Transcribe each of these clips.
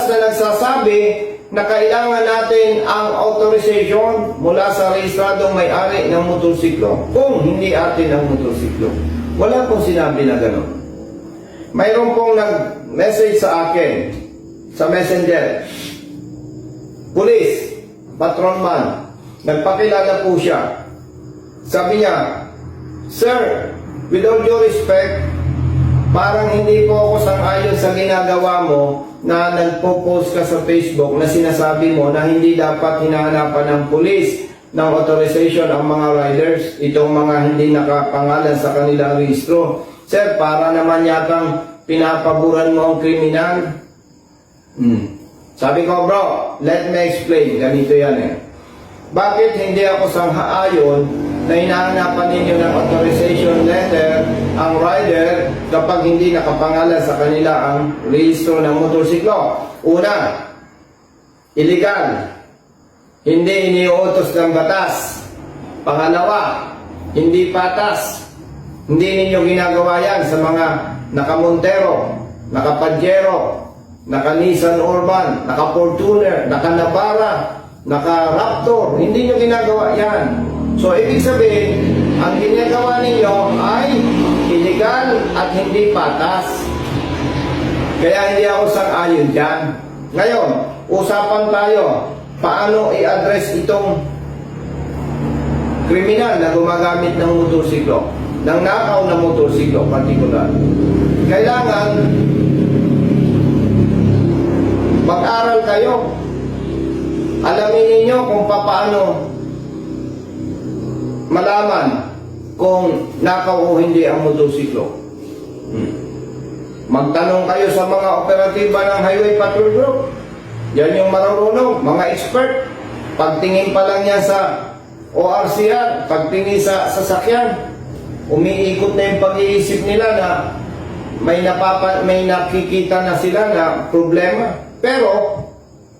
na nagsasabi na kailangan natin ang authorization mula sa rehistradong may-ari ng motorsiklo kung hindi atin ang motorsiklo. Wala pong sinabi na gano'n. Mayroon pong nag-message sa akin sa messenger. Police, patrolman, nagpakilala po siya. Sabi niya, "Sir, with all due respect, parang hindi po ako sang-ayon sa ginagawa mo na nagpo-post ka sa Facebook na sinasabi mo na hindi dapat hinahanapan ng pulis ng authorization ang mga riders, itong mga hindi nakapangalan sa kanilang rehistro. Sir, para naman yatang pinapaboran mo ang kriminal." Sabi ko, bro, let me explain. Ganito yan eh. Bakit hindi ako sang-ayon na hinahanapan ninyo ng authorization letter ang rider kapag hindi nakapangalan sa kanila ang rehistro ng motorsiklo? Una, illegal. Hindi iniuutos ng batas. Pangalawa, hindi patas. Hindi ninyo ginagawa yan sa mga nakamontero, nakapadjero, naka-Nissan Urban, naka-Fortuner, naka-Navara, naka-Raptor. Hindi nyo ginagawa yan. So, ibig sabihin, ang ginagawa ninyo ay illegal at hindi patas. Kaya hindi ako sang-ayon dyan. Ngayon, usapan tayo, paano i-address itong kriminal na gumagamit ng motorsiklo, ng nakaw na motorsiklo, particular. Kailangan mag-aral kayo. Alamin ninyo kung paano malaman kung nakaw o hindi ang motorsiklo. Magtanong kayo sa mga operatiba ng Highway Patrol Group. Yan yung marunong, mga expert. Pagtingin pa lang yan sa ORCR, pagtingin sa sasakyan, umiikot na yung pag-iisip nila na may nakikita na sila na problema. Pero,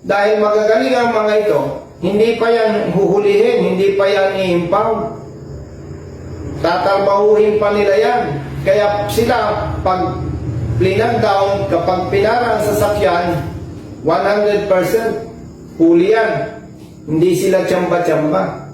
dahil magagaling ang mga ito, hindi pa yan huhulihin, hindi pa yan i-impound. Tatarbahuhin pa nila yan. Kaya sila, pag plinag down, kapag pinara ang sasakyan, 100% huli yan. Hindi sila tsamba-tsamba.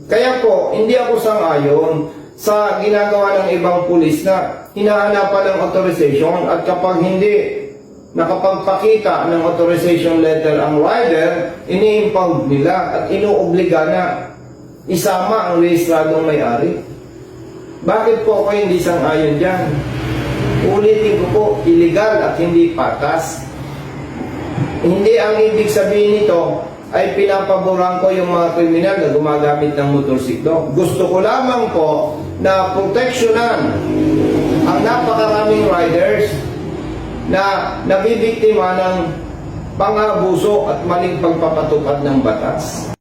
Kaya po, hindi ako sang-ayon sa ginagawa ng ibang pulis na hinahanapan ng authorization at kapag hindi nakapagpakita ng authorization letter ang rider, ini-impound nila at inuobliga na isama ang rehistradong may-ari. Bakit po ako hindi sang-ayon dyan? Ulitin ko po, illegal at hindi patas. Hindi ang ibig sabihin nito ay pinapaboran ko yung mga kriminal na gumagamit ng motorsiklo. Gusto ko lamang po na proteksyonan ang napakaraming riders na nabibiktima ng pang-abuso at maling pagpapatupad ng batas.